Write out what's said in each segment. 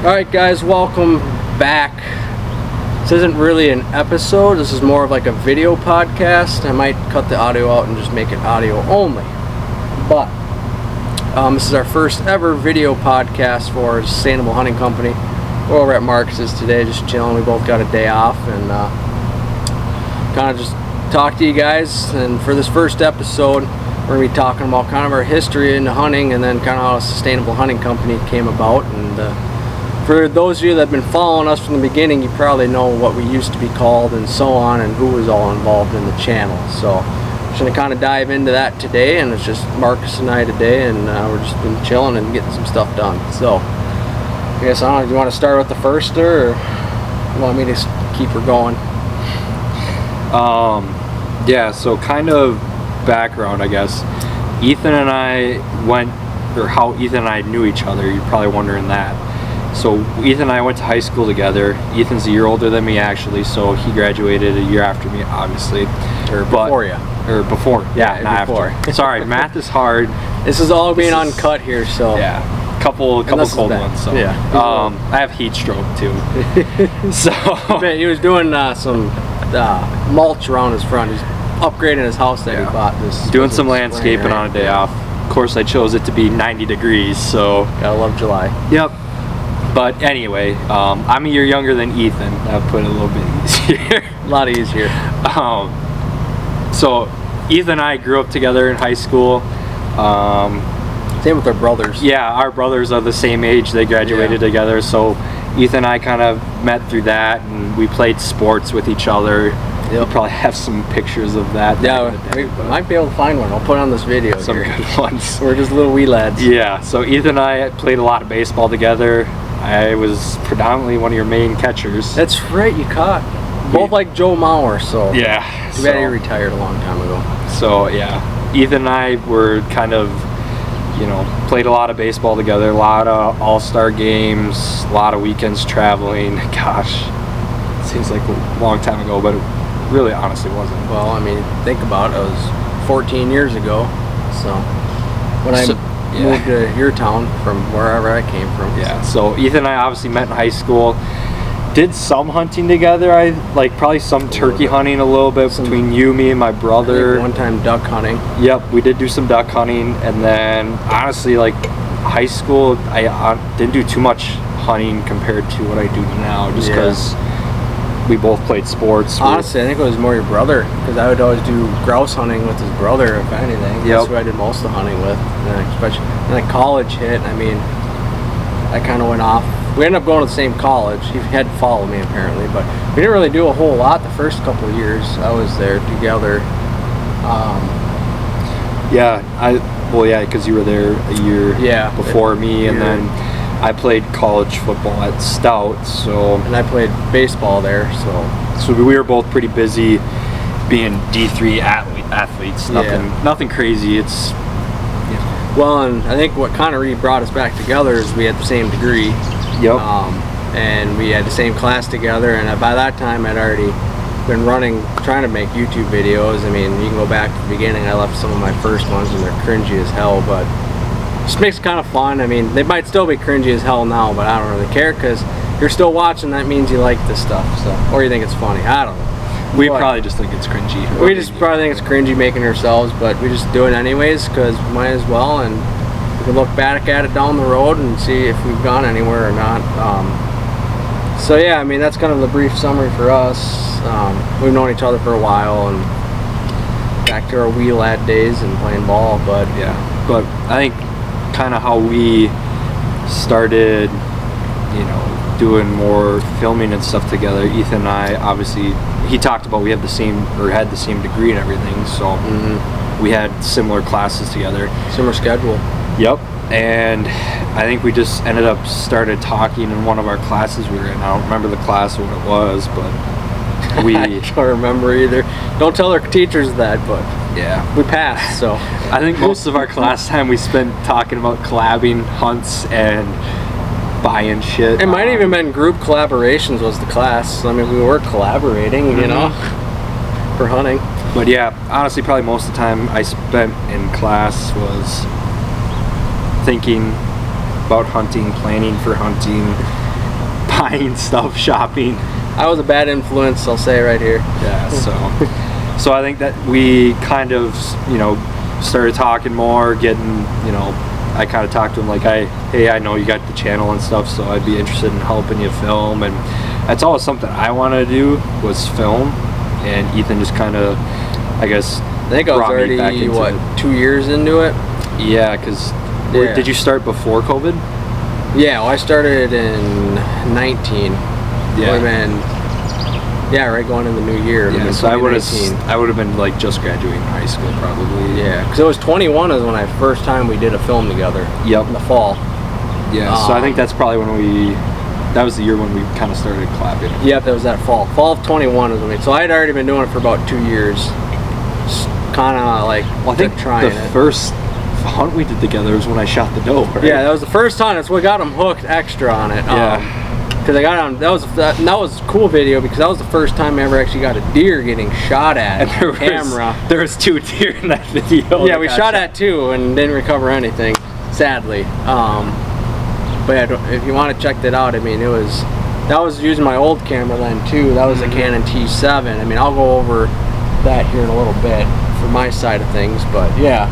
Alright guys, welcome back. This isn't really an episode, this is more of like a video podcast. I might cut the audio out and just make it audio only. But this is our first ever video podcast for Sustainable Hunting Company. We're over at Marcus's today, just chilling. We both got a day off and kind of just talk to you guys. And for this first episode, we're going to be talking about kind of our history into hunting and then kind of how a Sustainable Hunting Company came about. And for those of you that have been following us from the beginning, you probably know what we used to be called and so on, and who was all involved in the channel. So I'm just going to kind of dive into that today, and it's just Marcus and I today, and we're just been chilling and getting some stuff done. So I guess, I don't know, do you want to start with the first, or you want me to keep her going? Yeah, so kind of background, I guess. Ethan and I went, or how Ethan and I knew each other, you're probably wondering that. So Ethan and I went to high school together. Ethan's a year older than me actually, so he graduated a year after me, obviously. Or before you. Or before, yeah, not before. After. Sorry, math is hard. This is all being uncut here, so. Yeah, couple cold ones. So. Yeah. I have heat stroke too. So. He was doing some mulch around his front. He's upgrading his house that he bought this. Doing some landscaping on a day off. Of course, I chose it to be 90 degrees, so. Gotta love July. Yep. But anyway, I'm a year younger than Ethan. That put it a little bit easier. A lot easier. So Ethan and I grew up together in high school. Same with our brothers. Yeah, our brothers are the same age. They graduated together. So Ethan and I kind of met through that, and we played sports with each other. You'll probably have some pictures of that. Yeah, we might be able to find one. I'll put it on this video. Some here. good ones. We're just little wee lads. Yeah, so Ethan and I played a lot of baseball together. I was predominantly one of your main catchers. That's right, you caught. Both like Joe Mauer, so. Yeah. Too bad he retired a long time ago. So, yeah. Ethan and I were kind of, played a lot of baseball together, a lot of all-star games, a lot of weekends traveling. Gosh, it seems like a long time ago, but it really honestly wasn't. Well, I mean, think about it. It was 14 years ago, so when I moved to your town from wherever I came from. Yeah, so Ethan and I obviously met in high school. Did some hunting together. Probably some turkey hunting a little bit between you, me, and my brother. One time duck hunting. Yep, we did do some duck hunting, and then honestly, like high school, I didn't do too much hunting compared to what I do now, just because we both played sports. Honestly, I think it was more your brother, because I would always do grouse hunting with his brother, if anything. That's who I did most of the hunting with. And especially when college hit, I mean, I kind of went off. We ended up going to the same college. He had to follow me apparently, but we didn't really do a whole lot the first couple of years I was there together. Because you were there a year before me, and then I played college football at Stout, and I played baseball there, so we were both pretty busy being D3 athletes. Nothing crazy. It's well, and I think what kind of really brought us back together is we had the same degree. Yep. And we had the same class together, and by that time I'd already been trying to make YouTube videos. I mean, you can go back to the beginning. I left some of my first ones and they're cringy as hell, but it just makes it kind of fun. I mean, they might still be cringy as hell now, but I don't really care, because you're still watching. That means you like this stuff, or you think it's funny. I don't know. We probably just think it's cringy. We just probably think it's cringy making ourselves, but we just do it anyways, because we might as well, and we can look back at it down the road and see if we've gone anywhere or not. So yeah, I mean, that's kind of the brief summary for us. We've known each other for a while, and back to our wee lad days and playing ball, but I think kind of how we started, doing more filming and stuff together. Ethan and I, obviously, he talked about we had the same degree and everything, so we had similar classes together. Similar schedule. Yep. And I think we just ended up started talking in one of our classes we were in. I don't remember the class or what it was, but we I don't remember either. Don't tell our teachers that, but we passed, so I think most of our class time we spent talking about collabing hunts and buying shit. It might even been group collaborations was the class. I mean, we were collaborating, for hunting. But yeah, honestly, probably most of the time I spent in class was thinking about hunting, planning for hunting, buying stuff, shopping. I was a bad influence, I'll say right here. Yeah, so I think that we kind of, you know, started talking more, getting, you know, I kind of talked to him like, hey, I know you got the channel and stuff, so I'd be interested in helping you film. And that's always something I wanted to do, was film. And Ethan just kind of, I guess, I think I was already, what, 2 years into it? Yeah, because did you start before COVID? Yeah, well, I started in 19. Yeah. Yeah, right, going in the new year. Yeah, so I would have been like just graduating high school probably. Yeah, because it was 21 is when I first time we did a film together. Yep. In the fall. Yeah, so I think that's probably when that was the year when we kind of started collabing. Yep, that was that fall. Fall of 21 is when so I had already been doing it for about 2 years. Kind of like, well, I think the first hunt we did together was when I shot the doe, right? Yeah, that was the first time. That's what got him hooked extra on it. Yeah. Because I got on, that was a cool video because that was the first time I ever actually got a deer getting shot at on camera. There was 2 deer in that video. Yeah, we shot at 2 and didn't recover anything, sadly. But yeah, if you want to check that out, I mean, that was using my old camera then too. That was a Canon T7. I mean, I'll go over that here in a little bit for my side of things, but yeah.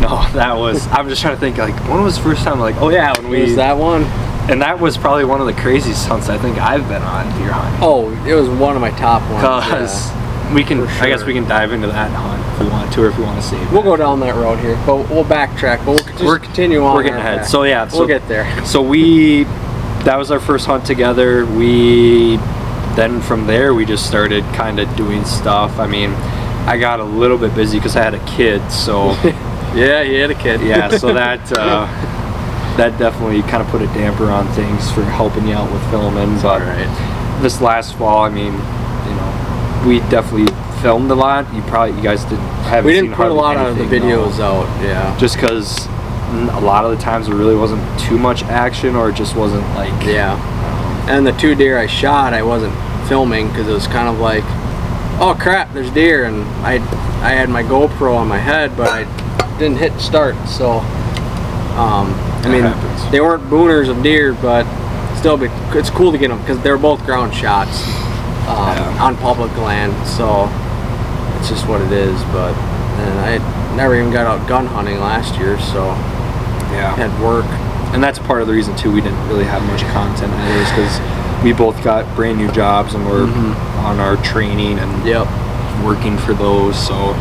No, that was, I'm just trying to think, like, when was the first time, like, oh yeah, when it was that one. And that was probably one of the craziest hunts I think I've been on deer hunting. Oh, it was one of my top ones. Because we can, sure. I guess we can dive into that hunt if we want to, or if we want to save. We'll go down that road here, but we'll backtrack. But we'll continue on. We're getting ahead. So yeah, we'll get there. So that was our first hunt together. Then from there we just started kind of doing stuff. I mean, I got a little bit busy because I had a kid. So yeah, you had a kid. Yeah, so that definitely kind of put a damper on things for helping you out with filming. But this last fall, I mean, you know, we definitely filmed a lot. You guys haven't we didn't put a lot of the videos out, yeah. Just because a lot of the times there really wasn't too much action, or it just wasn't like. Yeah. And the 2 deer I shot, I wasn't filming because it was kind of like, oh crap, there's deer, and I had my GoPro on my head, but I didn't hit start, so. I mean, they weren't booners of deer, but still, it's cool to get them because they're both ground shots on public land. So it's just what it is. But I never even got out gun hunting last year, so yeah, had work. And that's part of the reason too we didn't really have much content anyways, because we both got brand new jobs and we're on our training and working for those. So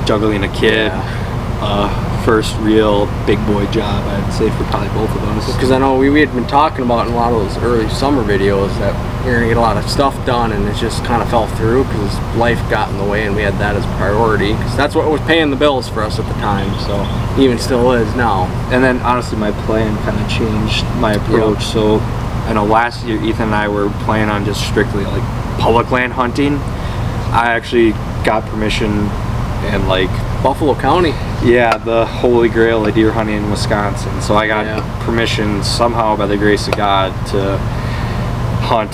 juggling a kid. Yeah. First real big boy job, I'd say, for probably both of us. Because I know we had been talking about in a lot of those early summer videos that we were going to get a lot of stuff done, and it just kind of fell through because life got in the way and we had that as a priority. Because that's what was paying the bills for us at the time, so even still is now. And then honestly my plan kind of changed my approach. So I know last year Ethan and I were planning on just strictly like public land hunting. I actually got permission and like Buffalo County. Yeah, the holy grail of deer hunting in Wisconsin. So I got permission somehow by the grace of God to hunt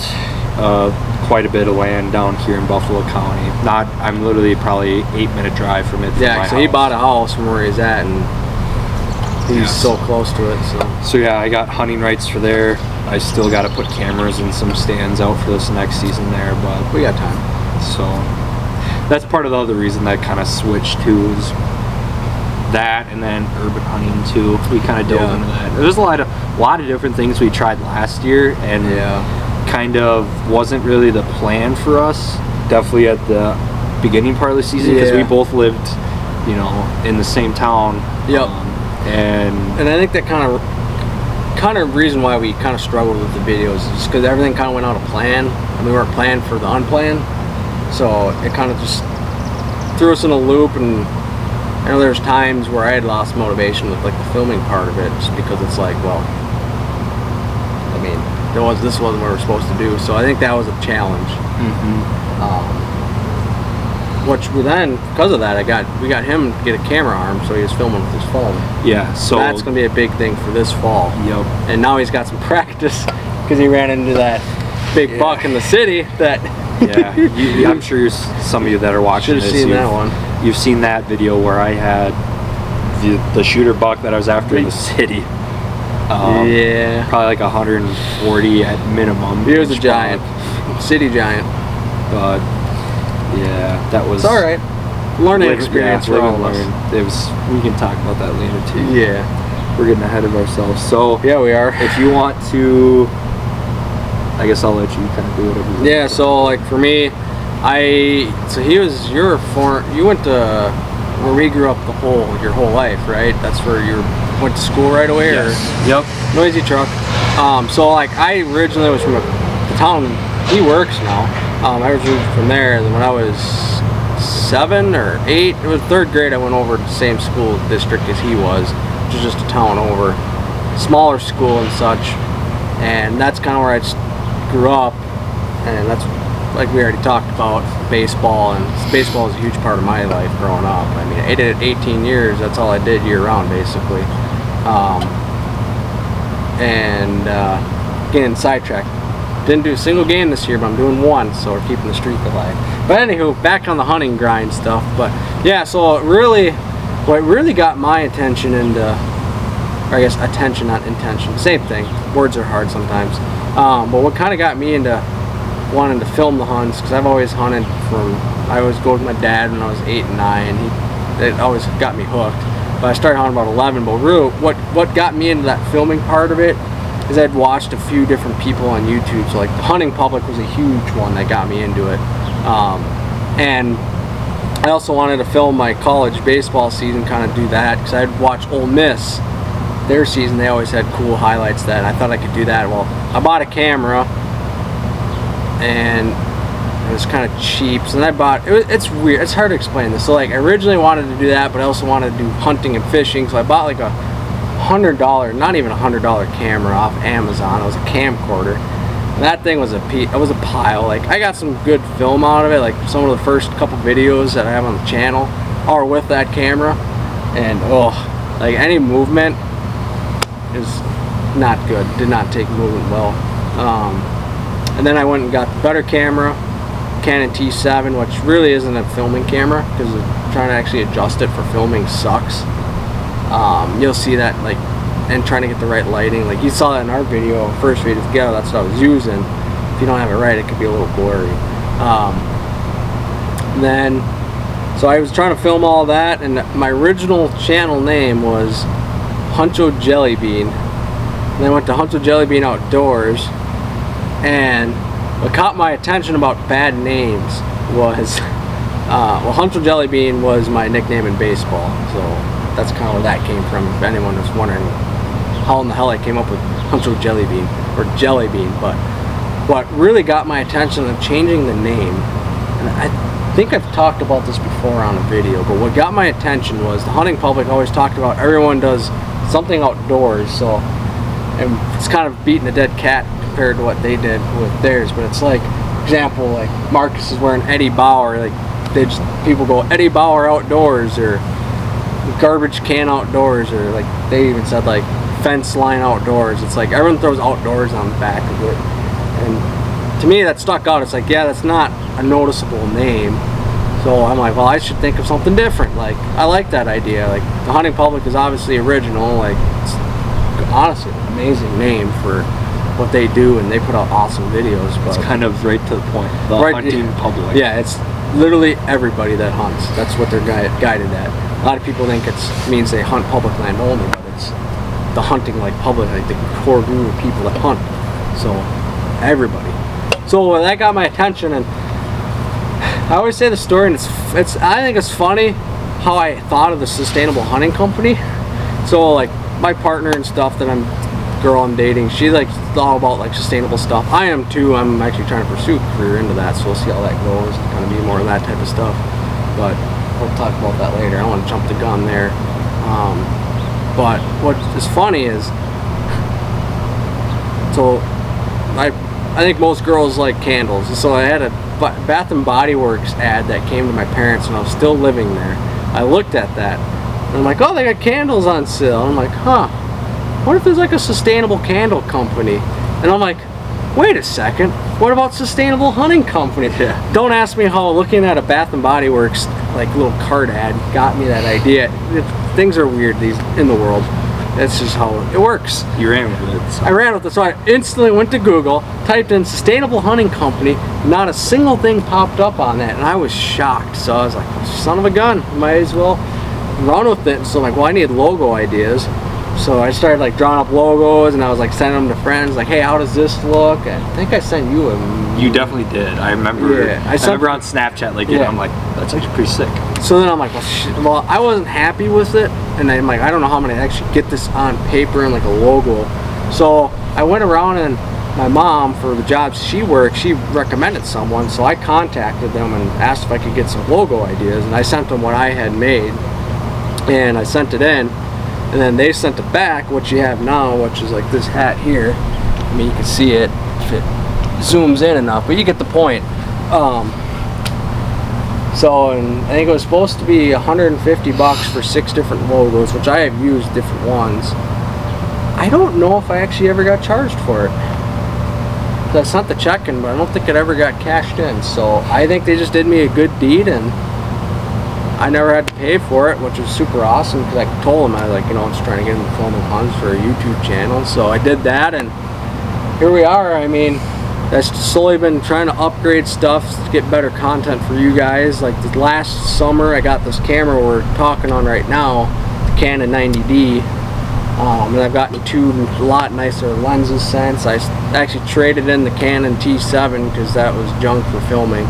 quite a bit of land down here in Buffalo County. I'm literally probably 8-minute drive from it. Yeah, so he bought a house from where he's at, and he's so close to it. So yeah, I got hunting rights for there. I still got to put cameras and some stands out for this next season there, but we got time. So that's part of the other reason that kind of switched to is that, and then urban hunting too. We kind of dove into that. There's a lot of different things we tried last year, and kind of wasn't really the plan for us. Definitely at the beginning part of the season, because we both lived, you know, in the same town. Yep. And I think that kind of reason why we kind of struggled with the videos is because everything kind of went out of plan, and we weren't planned for the unplanned. So it kind of just threw us in a loop, and I know there's times where I had lost motivation with like the filming part of it, just because it's like, well, I mean, this wasn't what we're supposed to do. So I think that was a challenge. Which then, because of that, we got him to get a camera arm, so he was filming with his phone. Yeah, so that's going to be a big thing for this fall. Yep. And now he's got some practice because he ran into that big buck in the city that. Yeah, I'm sure some of you that are watching this, seen that one. You've seen that video where I had the shooter buck that I was after in the city. Yeah. Probably like 140 at minimum. He was a giant. City giant. But yeah, that was... It's alright. Learning experience for all of us. We can talk about that later too. Yeah. We're getting ahead of ourselves. So yeah, we are. If you want to, I guess I'll let you kind of do whatever you want. Yeah, so like for me, you went to where we grew up your whole life, right? That's where you went to school right away? Yes. Or? Yep. Noisy truck. So like I originally was from the town he works now. I was from there, and when I was 7 or 8, it was 3rd grade, I went over to the same school district as he was, which was just a town over, smaller school and such, and that's kind of where I grew up, and that's, like we already talked about, baseball, and baseball is a huge part of my life growing up. I mean, I did it 18 years, that's all I did year-round, basically. Getting sidetracked. Didn't do a single game this year, but I'm doing one, so we're keeping the streak alive. But anywho, back on the hunting grind stuff. But yeah, so what really got my attention into, or I guess attention, not intention, same thing. Words are hard sometimes. But what kind of got me into wanting to film the hunts, because I've always hunted I always go with my dad when I was 8 and 9. It always got me hooked. But I started hunting about 11. But really, what got me into that filming part of it is I'd watched a few different people on YouTube. So like the hunting public was a huge one that got me into it. And I also wanted to film my college baseball season, kind of do that, because I'd watch Ole Miss, their season. They always had cool highlights that I thought I could do that. Well, I bought a camera, and it was kind of cheap. So then I bought, it's weird, it's hard to explain this. So like I originally wanted to do that, but I also wanted to do hunting and fishing. So I bought like a $100, not even $100 camera off Amazon. It was a camcorder. And that thing was a pile. Like I got some good film out of it. Like some of the first couple videos that I have on the channel are with that camera, and like any movement is not good. Did not take movement well. And then I went and got the better camera, Canon T7, which really isn't a filming camera, because trying to actually adjust it for filming sucks. You'll see that, like, and trying to get the right lighting. Like you saw that in our video, first video together, that's what I was using. If you don't have it right, it could be a little blurry. So I was trying to film all that, and my original channel name was Huncho Jellybean. And then I went to Huncho Jellybean Outdoors, and what caught my attention about bad names was, Huncho Jellybean was my nickname in baseball, so that's kind of where that came from, if anyone was wondering how in the hell I came up with Huncho Jellybean, or Jellybean. But what really got my attention in changing the name, and I think I've talked about this before on a video, but what got my attention was the hunting public always talked about everyone does something outdoors, so, and it's kind of beating a dead cat compared to what they did with theirs. But it's like, example, like Marcus is wearing Eddie Bauer, like people go Eddie Bauer Outdoors, or garbage can outdoors, or like they even said like fence line outdoors. It's like everyone throws outdoors on the back of it, and to me that stuck out. It's like, yeah, that's not a noticeable name. So I'm like, well, I should think of something different. Like I like that idea. Like the hunting public is obviously original. Like it's honestly an amazing name for what they do, and they put out awesome videos. But it's kind of right to the point. The hunting public. Yeah, it's literally everybody that hunts. That's what they're guided at. A lot of people think it means they hunt public land only, but it's the hunting like public, like the core group of people that hunt. So everybody. So that got my attention, and I always say the story, and I think it's funny how I thought of the Sustainable Hunting Company. So like my partner and stuff, girl I'm dating, she like all about like sustainable stuff. I am too. I'm actually trying to pursue a career into that, so we'll see how that goes, and kind of be more of that type of stuff. But we'll talk about that later. I don't want to jump the gun there. But what is funny is, so I think most girls like candles. So I had a Bath and Body Works ad that came to my parents when I was still living there. I looked at that, and I'm like, oh, they got candles on sale. And I'm like, huh, what if there's like a sustainable candle company? And I'm like, wait a second, what about Sustainable Hunting Company? Yeah. Don't ask me how looking at a Bath and Body Works like little card ad got me that idea. Things are weird in the world. That's just how it works. You ran with it. So. I ran with it, so I instantly went to Google, typed in sustainable hunting company, not a single thing popped up on that, and I was shocked. So I was like, son of a gun, might as well run with it. So I'm like, well, I need logo ideas. So I started like drawing up logos, and I was like sending them to friends, like, hey, how does this look? I think I sent you a... You definitely did. I remember. Yeah, I remember on Snapchat, like, I'm like, that's actually pretty sick. So then I'm like, well, I wasn't happy with it, and I'm like, I don't know how I'm gonna actually get this on paper and like a logo. So I went around, and my mom, for the jobs she worked, she recommended someone, so I contacted them and asked if I could get some logo ideas, and I sent them what I had made, and I sent it in. And then they sent it back, what you have now, which is like this hat here. I mean, you can see it if it zooms in enough, but you get the point. So, and I think it was supposed to be $150 for 6 different logos, which I have used different ones. I don't know if I actually ever got charged for it. I sent the check in, but I don't think it ever got cashed in. So I think they just did me a good deed, and I never had to pay for it, which was super awesome, because I told them, I was like, you know, I was trying to get into filming hunts for a YouTube channel. So I did that, and here we are. I mean, I've slowly been trying to upgrade stuff to get better content for you guys. Like the last summer, I got this camera we're talking on right now, the Canon 90D, and I've gotten 2 a lot nicer lenses since. I actually traded in the Canon T7 because that was junk for filming.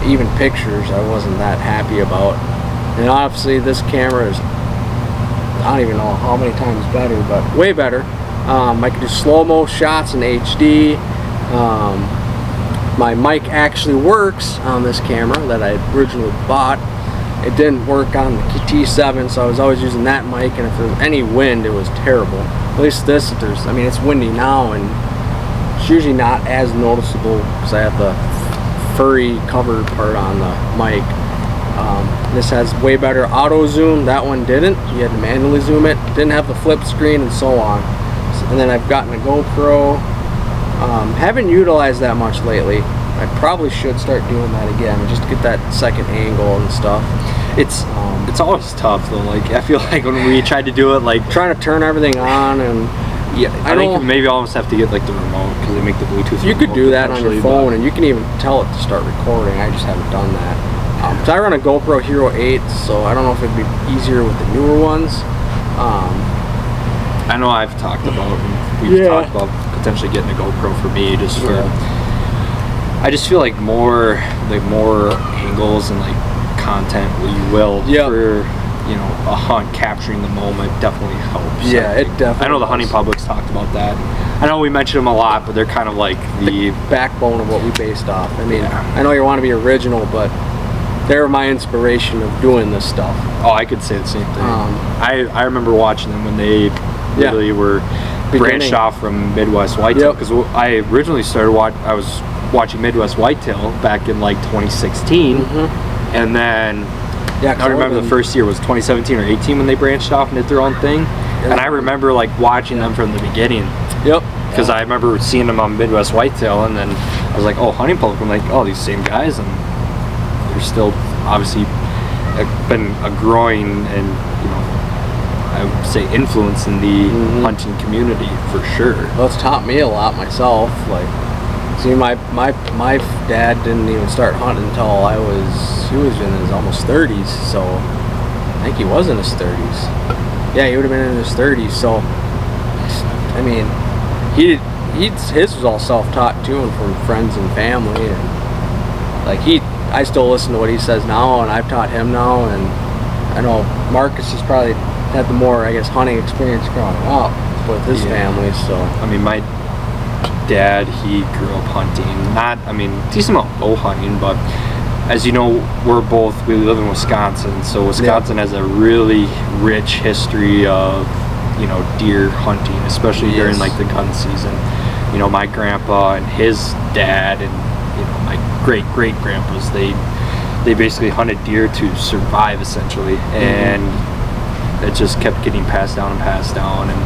Even pictures I wasn't that happy about, and obviously this camera is, I don't even know how many times better, but way better. I can do slow-mo shots in HD. My mic actually works on this camera that I originally bought. It didn't work on the T7, so I was always using that mic, and if there was any wind, it was terrible. At least this, I mean, it's windy now, and it's usually not as noticeable because I have the furry cover part on the mic. This has way better auto zoom. That one didn't. You had to manually zoom it. Didn't have the flip screen, and so on. And then I've gotten a GoPro. Haven't utilized that much lately. I probably should start doing that again, just to get that second angle and stuff. It's always tough though. Like I feel like when we tried to do it, like trying to turn everything on, and yeah, I think maybe I almost have to get like the remote, because they make the Bluetooth. You could do that on your phone, and you can even tell it to start recording. I just haven't done that. So I run a GoPro Hero 8, so I don't know if it'd be easier with the newer ones. I know I've talked about, we've talked about potentially getting a GoPro for me, just for. I just feel like more angles and like content, you will, for you know, a hunt, capturing the moment definitely helps. Yeah, it definitely. I know the hunting public's talked about that. I know we mention them a lot, but they're kind of like the backbone of what we based off. I mean, I know you want to be original, but they're my inspiration of doing this stuff. Oh, I could say the same thing. I remember watching them when they really were branched off from Midwest Whitetail, because I originally started I was watching Midwest Whitetail back in like 2016, and then I remember the first year was 2017 or 18 when they branched off and did their own thing, and I remember like watching them from the beginning. Because I remember seeing them on Midwest Whitetail, and then I was like, oh, hunting public. I'm like, oh, these same guys, and they're still obviously been a growing and, you know, I would say influence in the hunting community for sure. Well, it's taught me a lot myself. Like, see, my dad didn't even start hunting until he was in his almost 30s. So I think he was in his 30s. Yeah, he would have been in his 30s. So I mean, his was all self-taught too, and from friends and family, and like I still listen to what he says now, and I've taught him now, and I know Marcus has probably had the more, I guess, hunting experience growing up with his family. So I mean, my dad, he grew up hunting, decent amount of bow hunting, but as you know, we live in Wisconsin, so Wisconsin has a really rich history of, you know, deer hunting, especially during like the gun season. You know, my grandpa and his dad and, you know, my great grandpas, they basically hunted deer to survive essentially, and it just kept getting passed down, and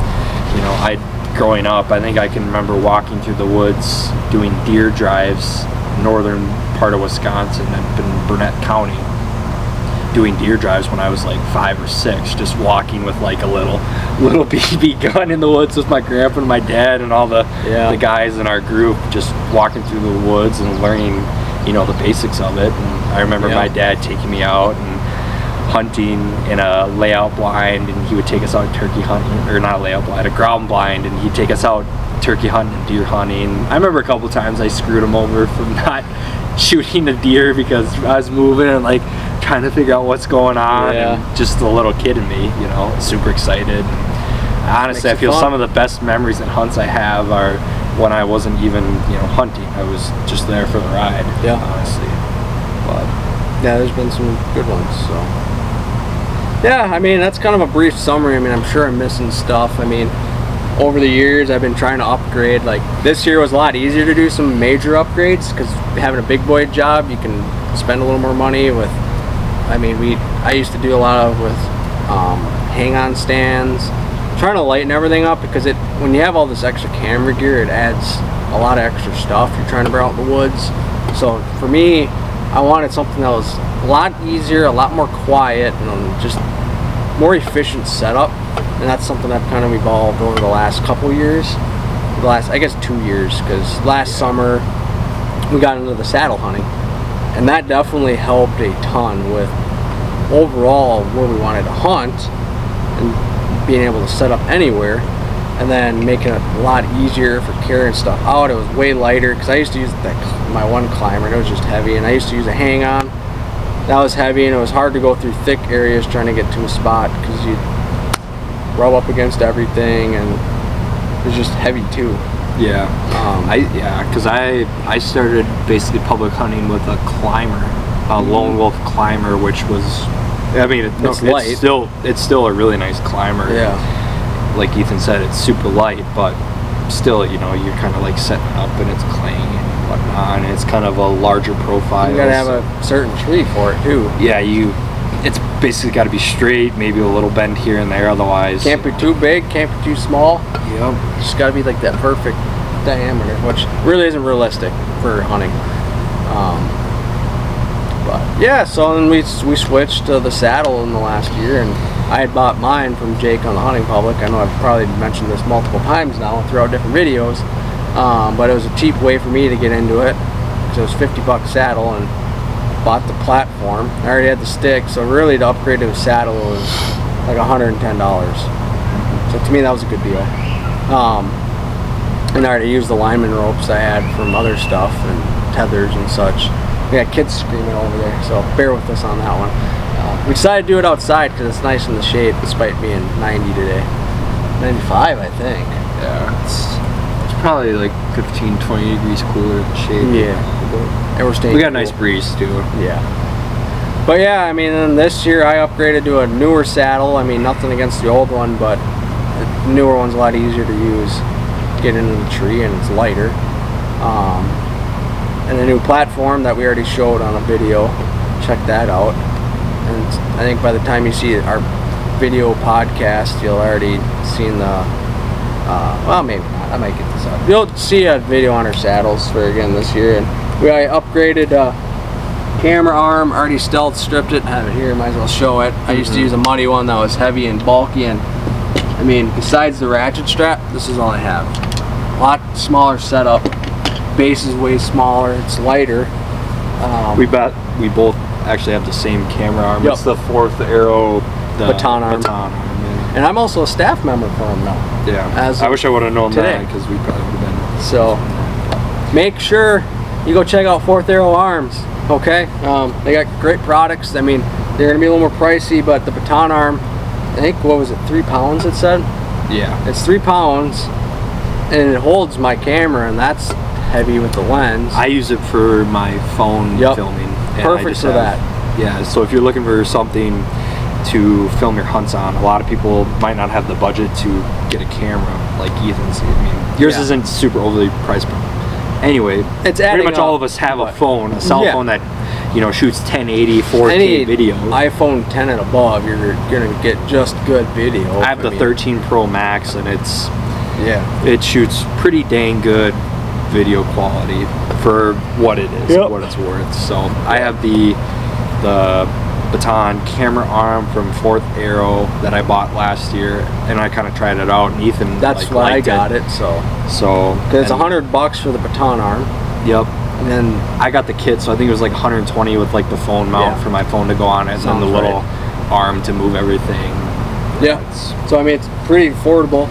you know, growing up, I think I can remember walking through the woods doing deer drives, northern part of Wisconsin, up in Burnett County, doing deer drives when I was like 5 or 6, just walking with like a little BB gun in the woods with my grandpa and my dad and all the guys in our group, just walking through the woods and learning, you know, the basics of it. And I remember my dad taking me out and hunting in a layout blind, and he would take us out turkey hunting, or not a layout blind, a ground blind, and he'd take us out turkey hunting and deer hunting. I remember a couple times I screwed him over from not shooting a deer because I was moving and like trying to figure out what's going on, and just the little kid in me, you know, super excited. Honestly, I feel some of the best memories and hunts I have are when I wasn't even, you know, hunting. I was just there for the ride, honestly. But yeah, there's been some good ones, so. Yeah, I mean, that's kind of a brief summary. I mean, I'm sure I'm missing stuff. I mean, over the years, I've been trying to upgrade. Like, this year was a lot easier to do some major upgrades, because having a big boy job, you can spend a little more money with, I mean, I used to do a lot of with hang-on stands, trying to lighten everything up, because when you have all this extra camera gear, it adds a lot of extra stuff you're trying to bring out in the woods. So for me, I wanted something that was a lot easier, a lot more quiet, and just more efficient setup. And that's something I've kind of evolved over the last couple years. The last, I guess, 2 years, because last summer we got into the saddle hunting, and that definitely helped a ton with overall where we wanted to hunt and being able to set up anywhere, and then making it a lot easier for carrying stuff out. It was way lighter, because I used to use my one climber and it was just heavy, and I used to use a hang-on that was heavy, and it was hard to go through thick areas trying to get to a spot because you'd rub up against everything, and it was just heavy too. Yeah, because I started basically public hunting with a climber, a lone wolf climber, which was, I mean, it's still a really nice climber. Yeah, like Ethan said, it's super light, but still, you know, you're kind of like setting up and it's clanging and whatnot, and it's kind of a larger profile. You gotta have a certain tree for it too. Yeah, it's basically got to be straight, maybe a little bend here and there, otherwise can't be too big, can't be too small. Yep, just got to be like that perfect diameter, which really isn't realistic for hunting. But yeah, so then we switched to the saddle in the last year, and I had bought mine from Jake on the Hunting Public. I know I've probably mentioned this multiple times now throughout different videos, but it was a cheap way for me to get into it, because it was $50 saddle, and bought the platform. I already had the stick, so really to upgrade to a saddle was like $110. So to me that was a good deal. And I already used the lineman ropes I had from other stuff and tethers and such. We got kids screaming over there, so bear with us on that one. We decided to do it outside because it's nice in the shade, despite being 90 today. 95, I think. Yeah, it's probably like 15, 20 degrees cooler in the shade. Yeah. And we're staying. We got a nice breeze too. Yeah. But yeah, I mean, then this year I upgraded to a newer saddle. I mean, nothing against the old one, but the newer one's a lot easier to use. Get into the tree, and it's lighter. And a new platform that we already showed on a video. Check that out. And I think by the time you see our video podcast, you'll already seen the, well, maybe not. I might get this out. You'll see a video on our saddles for again this year. And we upgraded camera arm, already stealth stripped it. I have it here, might as well show it. I used to use a muddy one that was heavy and bulky, and I mean, besides the ratchet strap, this is all I have. A lot smaller setup. Base is way smaller. It's lighter. We both actually have the same camera arm. Yep. It's the 4th Arrow baton arm. Yeah. And I'm also a staff member for them now. Yeah. I wish I would have known today, that, because we probably would have been. So make sure you go check out 4th Arrow Arms. Okay. They got great products. I mean, they're gonna be a little more pricey, but the baton arm, I think, what was it, 3 pounds it said? Yeah. It's 3 pounds, and it holds my camera, and that's heavy with the lens. I use it for my phone filming. Perfect for that. Yeah, so if you're looking for something to film your hunts on, a lot of people might not have the budget to get a camera like Ethan's. I mean, yours isn't super overly priced, but anyway, it's pretty much all of us have a phone, a cell phone that, you know, shoots 1080 4K video. iPhone 10 and above, you're gonna get just good video. I have the 13 Pro Max, and it shoots pretty dang good video quality for what it is, what it's worth. So I have the baton camera arm from Fourth Arrow that I bought last year, and I kind of tried it out, and Ethan That's why I got it. So because it's $100 for the baton arm. Yep. And then I got the kit, so I think it was like 120 with like the phone mount for my phone to go on it, and then the little arm to move everything. Yeah. So I mean, it's pretty affordable.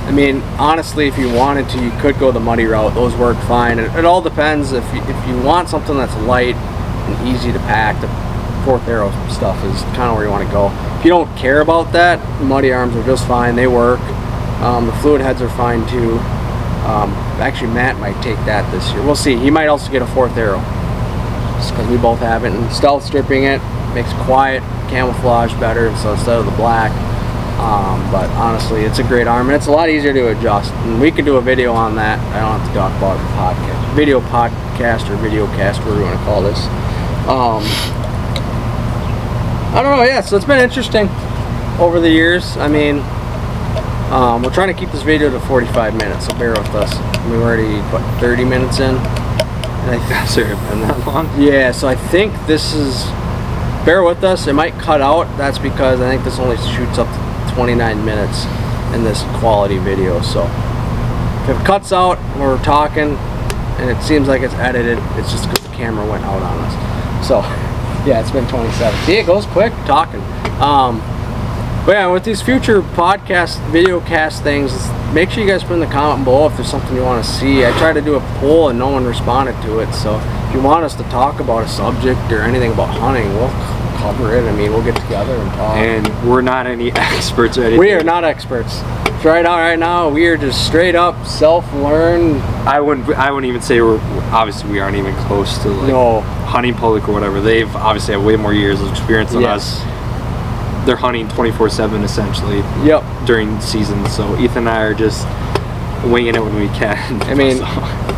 I mean, honestly, if you wanted to, you could go the muddy route. Those work fine. It all depends. If you want something that's light and easy to pack, the Fourth Arrow stuff is kind of where you want to go. If you don't care about that, the muddy arms are just fine. They work. The fluid heads are fine too. Actually, Matt might take that this year. We'll see. He might also get a Fourth Arrow, just because we both have it. And stealth stripping it makes quiet camouflage better, so instead of the black. But honestly, it's a great arm, and it's a lot easier to adjust. And we can do a video on that. I don't have to talk about it in podcast, video podcast or video cast, whatever you want to call this. I don't know. Yeah, so it's been interesting over the years. I mean, we're trying to keep this video to 45 minutes, so bear with us. We're already, what, 30 minutes in? And I think been that long? Yeah, so I think this is, bear with us, it might cut out. That's because I think this only shoots up to 29 minutes in this quality video. So if it cuts out when we're talking and it seems like it's edited, it's just because the camera went out on us. So yeah, it's been 27. See, it goes quick talking. But yeah, with these future podcast, video cast things, make sure you guys put in the comment below if there's something you want to see. I tried to do a poll and no one responded to it. So if you want us to talk about a subject or anything about hunting, we'll cover it. I mean, we'll get together and talk. And we're not any experts or anything. We are not experts. Right now, we are just straight up self-learn. I wouldn't even say we aren't even close to like hunting public or whatever. They've obviously have way more years of experience than us. They're hunting 24/7 essentially. Yep. During season. So Ethan and I are just winging it when we can. I mean,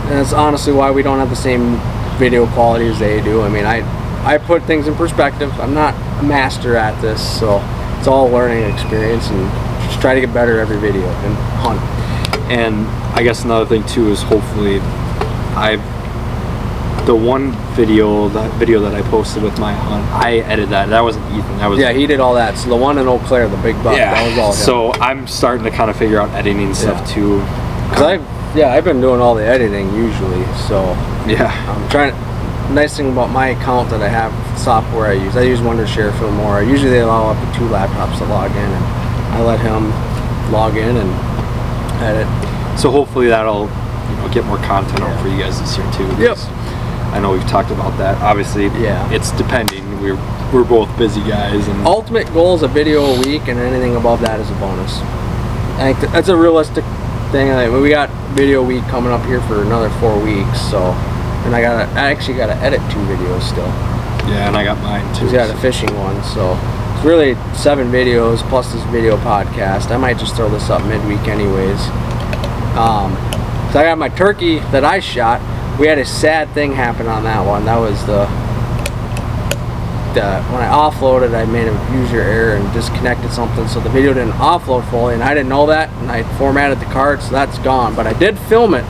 that's honestly why we don't have the same video quality as they do. I mean, I put things in perspective. I'm not a master at this, so it's all learning experience, and just try to get better every video and hunt. And I guess another thing too is hopefully the one video, that I posted with my hunt, I edited that. That wasn't Ethan. That was he did all that. So the one in Eau Claire, the big buck, that was all him. So I'm starting to kind of figure out editing stuff too. Because I've been doing all the editing usually. So I'm trying. Nice thing about my account that I have software I use Wondershare Filmora. Usually they allow up to 2 laptops to log in, and I let him log in and edit. So hopefully that'll get more content out for you guys this year too. Yep. I know we've talked about that. Obviously, it's depending. We're both busy guys, and ultimate goal is a video a week, and anything above that is a bonus. I think that's a realistic thing. We got video week coming up here for another 4 weeks, so and I actually gotta edit 2 videos still. Yeah, and I got mine too. We got a fishing one, so it's really 7 videos plus this video podcast. I might just throw this up midweek anyways. So I got my turkey that I shot. We had a sad thing happen on that one. That was when I offloaded, I made a user error and disconnected something, so the video didn't offload fully, and I didn't know that, and I formatted the card, so that's gone. But I did film it,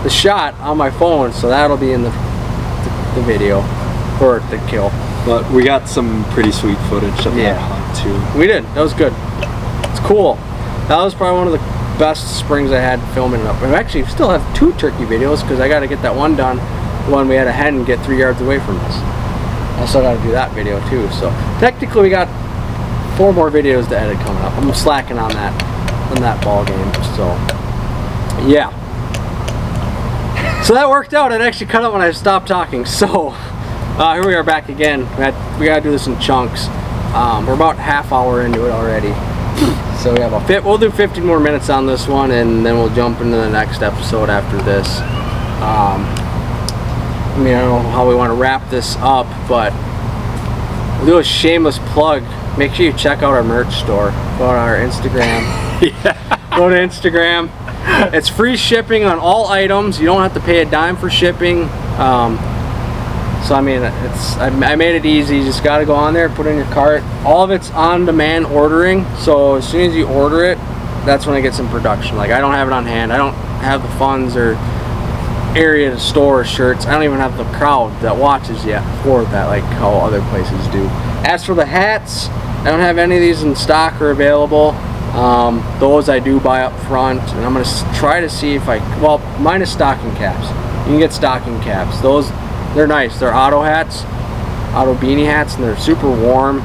the shot, on my phone, so that'll be in the video for the kill. But we got some pretty sweet footage of that hunt too. We did. That was good. It's cool. That was probably one of the best springs I had filming it up. I actually still have 2 turkey videos because I got to get that one done. The one we had a hen get 3 yards away from us. I still got to do that video too. So technically we got 4 more videos to edit coming up. I'm slacking on that ball game. So yeah. So that worked out. It actually cut out when I stopped talking. So here we are back again. We got to do this in chunks. We're about half hour into it already. So we have we'll do 15 more minutes on this one, and then we'll jump into the next episode after this. I mean, I don't know how we want to wrap this up, but we'll do a shameless plug. Make sure you check out our merch store. Go on our Instagram. Go to Instagram. It's free shipping on all items. You don't have to pay a dime for shipping. So I mean, I made it easy. You just got to go on there, put it in your cart. All of it's on-demand ordering. So as soon as you order it, that's when it gets in production. Like, I don't have it on hand. I don't have the funds or area to store shirts. I don't even have the crowd that watches yet for that, like how other places do. As for the hats, I don't have any of these in stock or available. Those I do buy up front, and I'm going to try to see if well, minus stocking caps. You can get stocking caps. Those, they're nice. They're auto hats, auto beanie hats, and they're super warm.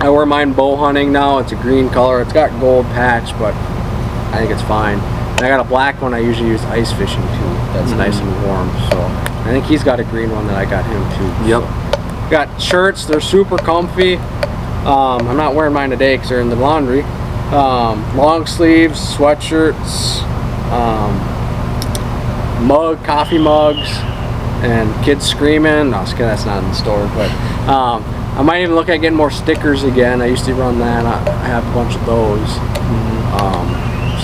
I wear mine bow hunting now. It's a green color. It's got gold patch, but I think it's fine. And I got a black one I usually use ice fishing too. That's nice and warm. So I think he's got a green one that I got him too. Yep. So. Got shirts. They're super comfy. I'm not wearing mine today because they're in the laundry. Long sleeves, sweatshirts, coffee mugs, and kids screaming. No, that's not in the store, but I might even look at getting more stickers again. I used to run that. I have a bunch of those.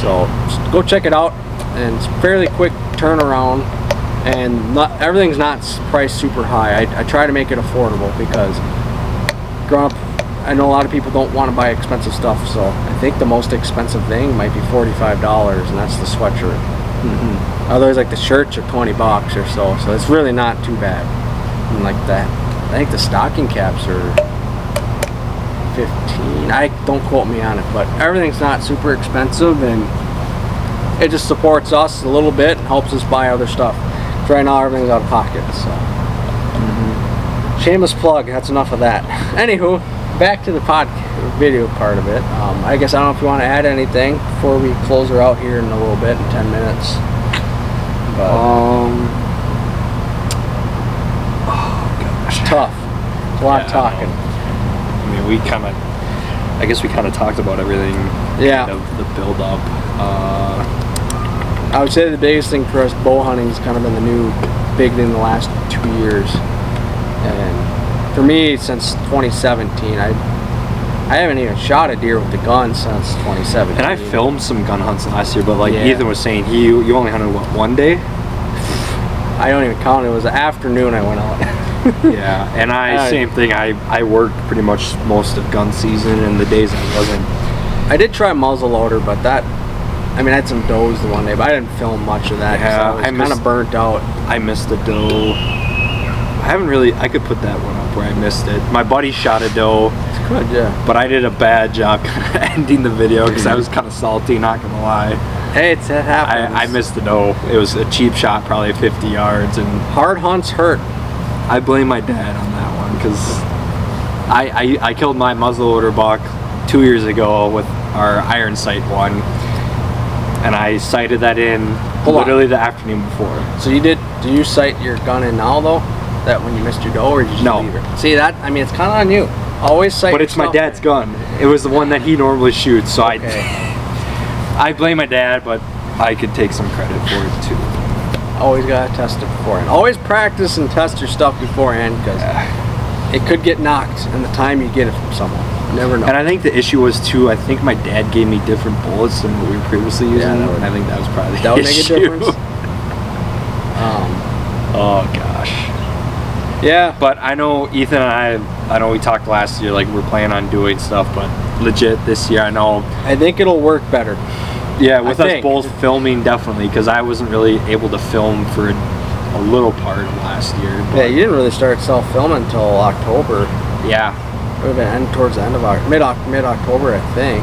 So just go check it out, and it's fairly quick turnaround, and everything's not priced super high. I try to make it affordable because growing up, I know a lot of people don't want to buy expensive stuff, so I think the most expensive thing might be $45, and that's the sweatshirt. Otherwise, like the shirts are $20 or so it's really not too bad. And like that, I think the stocking caps are $15. Don't quote me on it, but everything's not super expensive, and it just supports us a little bit and helps us buy other stuff. Right now, everything's out of pocket, so. Shameless plug. That's enough of that. Anywho. Back to the video part of it. I guess I don't know if you want to add anything before we close her out here in a little bit, in 10 minutes. But, oh gosh, tough. It's a lot of talking. I mean, I guess we kind of talked about everything. Yeah. Kind of the build up. I would say the biggest thing for us bow hunting has kind of been the new big thing in the last 2 years, and for me, since 2017, I haven't even shot a deer with the gun since 2017. And I filmed some gun hunts last year, but like Yeah. Ethan was saying, you only hunted what, one day? I don't even count. It was the afternoon I went out. Yeah, and same thing. I worked pretty much most of gun season, and the days I wasn't. I did try muzzleloader, but I had some does the one day, but I didn't film much of that. Yeah, I was kind of burnt out. I missed the doe. I could put that one up where I missed it. My buddy shot a doe. It's good, yeah. But I did a bad job ending the video because I was kind of salty, not gonna lie. Hey, it happens. I missed the doe. It was a cheap shot, probably 50 yards, and hard hunts hurt. I blame my dad on that one because I killed my muzzleloader buck 2 years ago with our iron sight one, and I sighted that in literally the afternoon before. So do you sight your gun in now though? That when you missed your doe, or did you just leave it? See that? It's kind of on you. Always sight. But it's my dad's gun. It was the one that he normally shoots, so I blame my dad, but I could take some credit for it too. Always gotta test it beforehand. Always practice and test your stuff beforehand, because it could get knocked in the time you get it from someone. You never know. And I think the issue was too, I think my dad gave me different bullets than what we were previously using, and I think that was probably the issue. Make a difference. Oh gosh. Yeah. But I know Ethan and I know we talked last year, like we're planning on doing stuff, but legit this year, I think it'll work better. Yeah, with us both filming, definitely, because I wasn't really able to film for a little part of last year. Yeah, you didn't really start self-filming until October. Yeah. It would have been towards the end of mid-October, I think.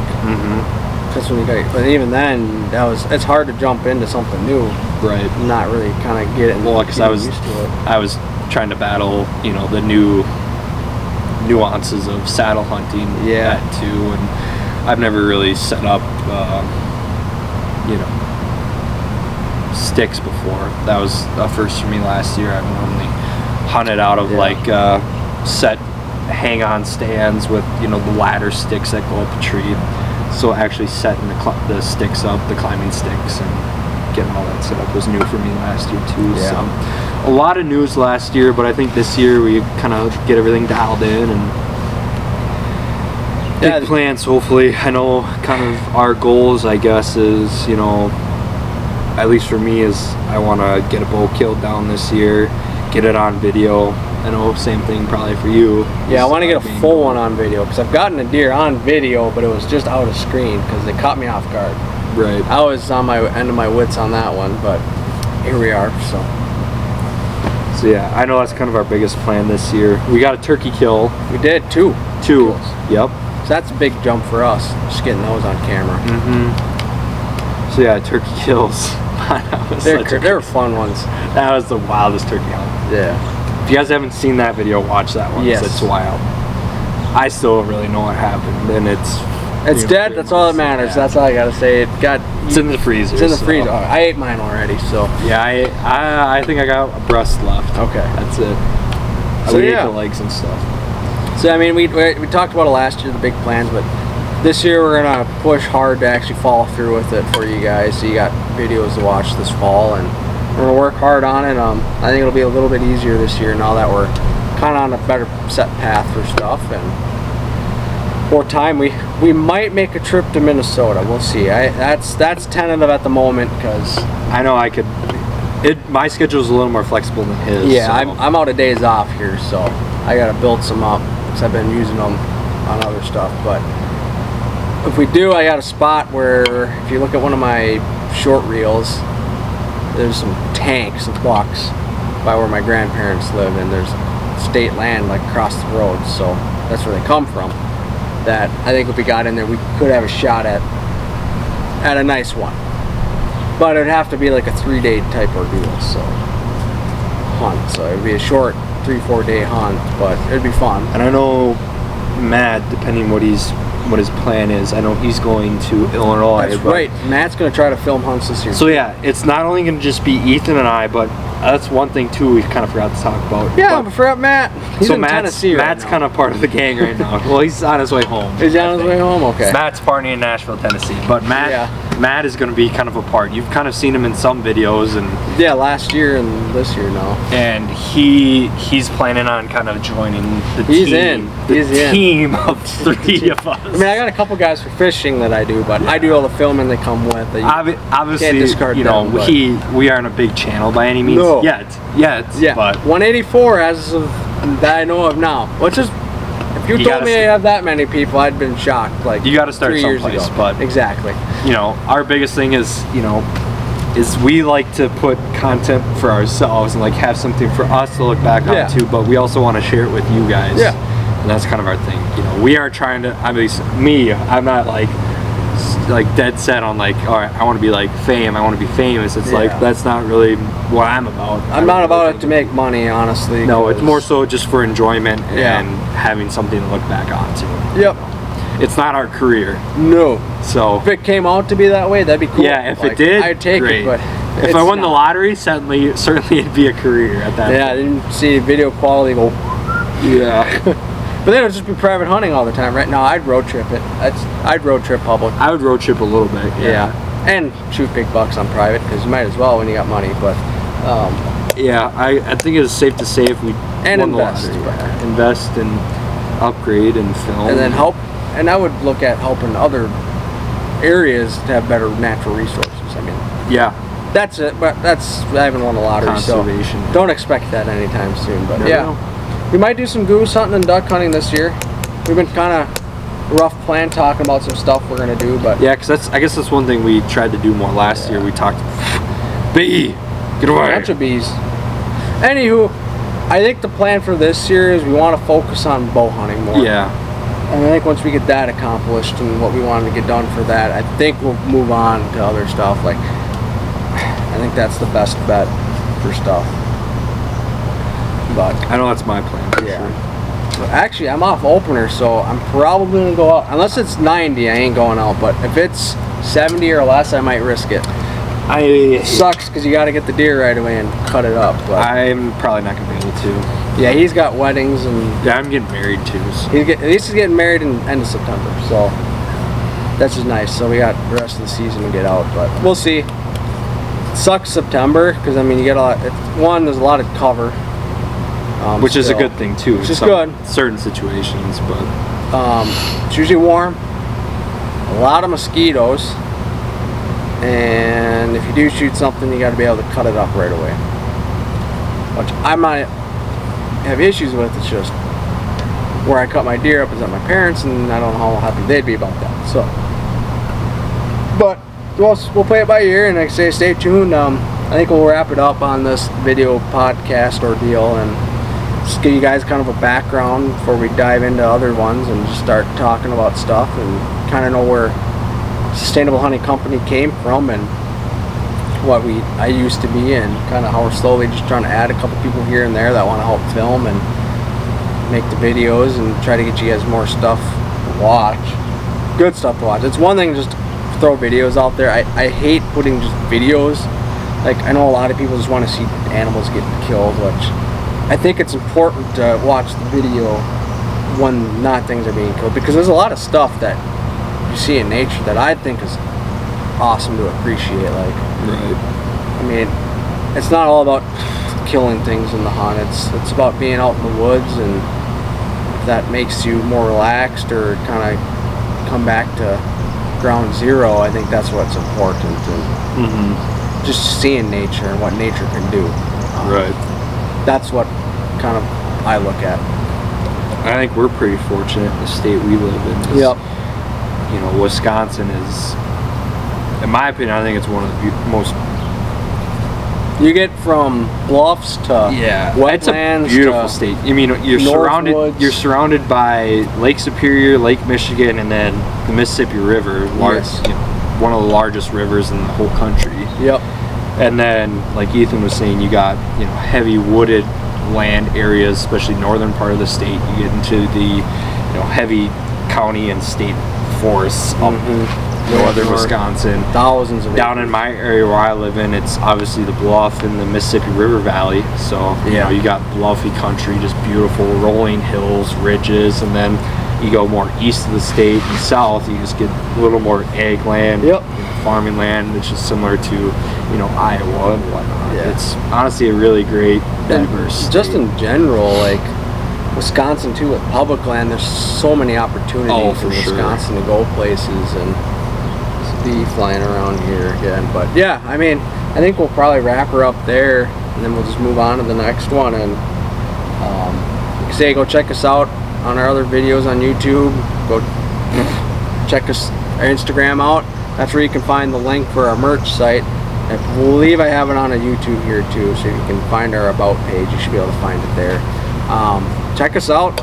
That's when you got. But even then, it's hard to jump into something new. Right. Not really kind of get it. Well, because I was trying to battle, the new nuances of saddle hunting. Yeah. Too, and I've never really set up, sticks before. That was a first for me last year. I've normally hunted out of set hang-on stands with the ladder sticks that go up a tree. So actually setting the sticks up, the climbing sticks, and getting all that set up was new for me last year too. Yeah. So a lot of news last year, but I think this year we kind of get everything dialed in and big plans. Hopefully, I know kind of our goals, I guess, is at least for me, is I want to get a bow killed down this year, get it on video. I know same thing probably for you. Yeah, I want to get a full one on video, because I've gotten a deer on video, but it was just out of screen because they caught me off guard. Right. I was on my end of my wits on that one, but here we are. So So yeah, I know that's kind of our biggest plan this year. We got a turkey kill. We did two. Two. Kills. Yep. So that's a big jump for us, just getting those on camera. So yeah, turkey kills. They're fun ones. That was the wildest turkey hunt. Yeah. If you guys haven't seen that video, watch that one. Yes. It's wild. I still don't really know what happened, and it's dead. That's all that matters. Yeah. That's all I gotta say. It's in the freezer. It's in the freezer. Oh, I ate mine already, so. Yeah, I think I got a breast left. Okay. That's it. So we yeah. ate the legs and stuff. So I mean, we talked about it last year, the big plans, but this year we're gonna push hard to actually follow through with it for you guys. So you got videos to watch this fall, and we're gonna work hard on it. I think it'll be a little bit easier this year now that we're kind of on a better set path for stuff, and more time. We might make a trip to Minnesota. We'll see. That's tentative at the moment because I know I could. My schedule is a little more flexible than his. yeah, so. I'm out of days off here, so I gotta build some up because I've been using them on other stuff. But if we do, I got a spot where if you look at one of my short reels, there's some tanks and bucks by where my grandparents live, and there's state land like across the road, so that's where they come from. That I think if we got in there, we could have a shot at a nice one, but it'd have to be like a 3-day type ordeal, so hunt. So it'd be a short 3-4 day hunt, but it'd be fun. And I know Matt, depending what his plan is, I know he's going to Illinois. That's right. Matt's gonna try to film hunts this year. So yeah, it's not only gonna just be Ethan and I, but that's one thing too we kind of forgot to talk about. Yeah, but forgot Matt. He's in Tennessee right Matt's now. kind of part of the gang right now. Well, he's on his way home. Is he on his way home? Okay. Matt's partying in Nashville, Tennessee, but Matt is going to be kind of a part. You've kind of seen him in some videos, and yeah, last year and this year now. And he's planning on kind of joining the team of 3 of us. I mean, I got a couple guys for fishing that I do, but I do all the filming they come with. Obviously, can't discard them, we aren't a big channel by any means yet. Yeah, but 184 as of that I know of now. Which is, if you told me I have that many people, I'd been shocked. Like you got to start 3 years someplace. ago. But exactly. Our biggest thing is we like to put content for ourselves and like have something for us to look back on too. But we also want to share it with you guys. Yeah. And that's kind of our thing. We aren't trying to. At least me, I'm not like dead set on like, all right, I want to be like fame. I want to be famous. It's like that's not really what I'm about. I'm not about it to make money, honestly. No, it's more so just for enjoyment and having something to look back onto. Yep. It's not our career. No. So if it came out to be that way, that'd be cool. Yeah, if it did, I'd take great. it. But if I won the lottery, certainly it'd be a career at that. Yeah, I didn't see video quality go. Yeah. But then it would just be private hunting all the time. Right now, I'd road trip it. I'd road trip public. I would road trip a little bit. Yeah. And shoot big bucks on private because you might as well when you got money. But yeah, I think it's safe to say if we won invest, the lottery, invest and upgrade and film, and then help. And I would look at helping other areas to have better natural resources. I mean, that's it. But I haven't won the lottery, conservation. So don't expect that anytime soon. But know. We might do some goose hunting and duck hunting this year. We've been kind of rough plan talking about some stuff we're gonna do, but yeah, because I guess that's one thing we tried to do more last year. We talked bee, get away, a bunch of bees. Anywho, I think the plan for this year is we want to focus on bow hunting more. Yeah. And I think once we get that accomplished and what we wanted to get done for that, I think we'll move on to other stuff. Like, I think that's the best bet for stuff. But I know that's my plan. For sure. But actually, I'm off opener, so I'm probably gonna go out. Unless it's 90, I ain't going out. But if it's 70 or less, I might risk it. It sucks because you got to get the deer right away and cut it up. But I'm probably not gonna be able to. Yeah, he's got weddings and I'm getting married too. So. At least he's getting married in end of September, so that's just nice. So we got the rest of the season to get out, but we'll see. It sucks September because I mean you get a lot. There's a lot of cover. Which is a good thing too. Which is good. Certain situations, but it's usually warm. A lot of mosquitoes, and if you do shoot something, you got to be able to cut it up right away. Which I might have issues with. It's just where I cut my deer up is at my parents', and I don't know how happy they'd be about that. So, but we'll play it by ear, and like I say, stay tuned. I think we'll wrap it up on this video podcast ordeal and just give you guys kind of a background before we dive into other ones and just start talking about stuff and kind of know where Sustainable Hunting Company came from and what I used to be, and kind of how we're slowly just trying to add a couple people here and there that want to help film and make the videos and try to get you guys more stuff to watch. Good stuff to watch. It's one thing just to throw videos out there. I hate putting just videos. Like, I know a lot of people just want to see animals getting killed, which I think it's important to watch the video when not things are being killed, because there's a lot of stuff that you see in nature that I think is awesome to appreciate. Like, Right. I mean, it's not all about killing things in the hunt. It's about being out in the woods, and if that makes you more relaxed or kind of come back to ground zero, I think that's what's important. And just seeing nature and what nature can do. Right. That's what kind of I look at. I think we're pretty fortunate in the state we live in. 'Cause, Yep. you know, Wisconsin is, in my opinion, I think it's one of the most. You get from bluffs to wetlands. It's a beautiful state. I mean, you're Northwoods. surrounded by Lake Superior, Lake Michigan, and then the Mississippi River, Yes. you know, one of the largest rivers in the whole country. Yep. And then, like Ethan was saying, you got, you know, heavy wooded land areas, especially northern part of the state. You get into the, you know, heavy county and state forests up northern Wisconsin. Thousands of Down in my area where I live in, it's obviously the bluff and the Mississippi River Valley. So, you know, you got bluffy country, just beautiful rolling hills, ridges, and then you go more east of the state and south, you just get a little more ag land, farming land, which is similar to, you know, Iowa and whatnot. Yeah. It's honestly a really great, diverse just state. in general, like Wisconsin too, with public land, there's so many opportunities for in sure. Wisconsin to go places and be flying around here again. But yeah, I mean, I think we'll probably wrap her up there, and then we'll just move on to the next one. And like I say, go check us out on our other videos on YouTube. Go check our Instagram out. That's where you can find the link for our merch site. I believe I have it on a YouTube here too, so you can find our About page. You should be able to find it there. Check us out.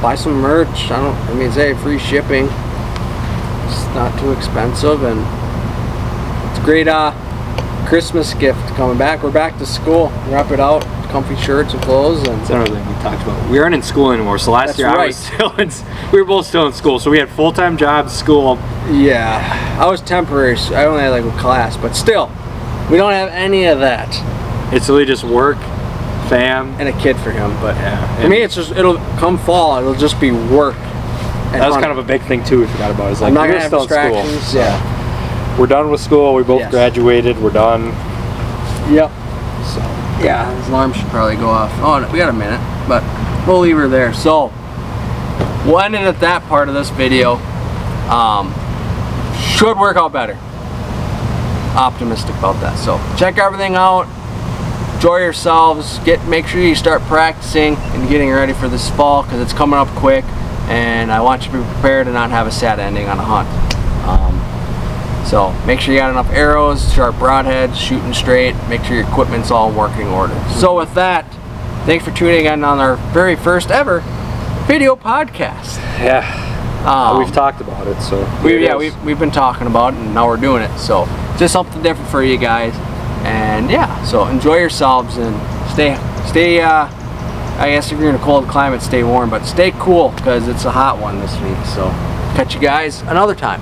Buy some merch. I mean, say free shipping. It's not too expensive, and it's a great Christmas gift coming back. We're back to school. Wrap it out. Comfy shirts and clothes. And That's another thing we talked about. We aren't in school anymore. So last year I was still we were both still in school. So we had full-time jobs, school. Yeah, I was temporary. So I only had like a class, but still, we don't have any of that. It's really just work, fam, and a kid for him. But yeah, for me, it's just it'll come fall. It'll just be work. That was kind of a big thing too. We forgot about. It's like I'm not we're gonna have still in school. distractions. Yeah, we're done with school. We both graduated. We're done. Yep. So yeah, his alarm should probably go off. Oh, no, we got a minute, but we'll leave her there. So we'll end it at that part of this video. Should work out better. Optimistic about that. So check everything out. Enjoy yourselves. Make sure you start practicing and getting ready for this fall, because it's coming up quick, and I want you to be prepared to not have a sad ending on a hunt. So make sure you got enough arrows, sharp broadheads, shooting straight. Make sure your equipment's all in working order. So with that, thanks for tuning in on our very first ever video podcast. Yeah. We've talked about it, so we've been talking about it, and now we're doing it. So just something different for you guys, and yeah. So enjoy yourselves and stay. I guess if you're in a cold climate, stay warm, but stay cool, because it's a hot one this week. So catch you guys another time.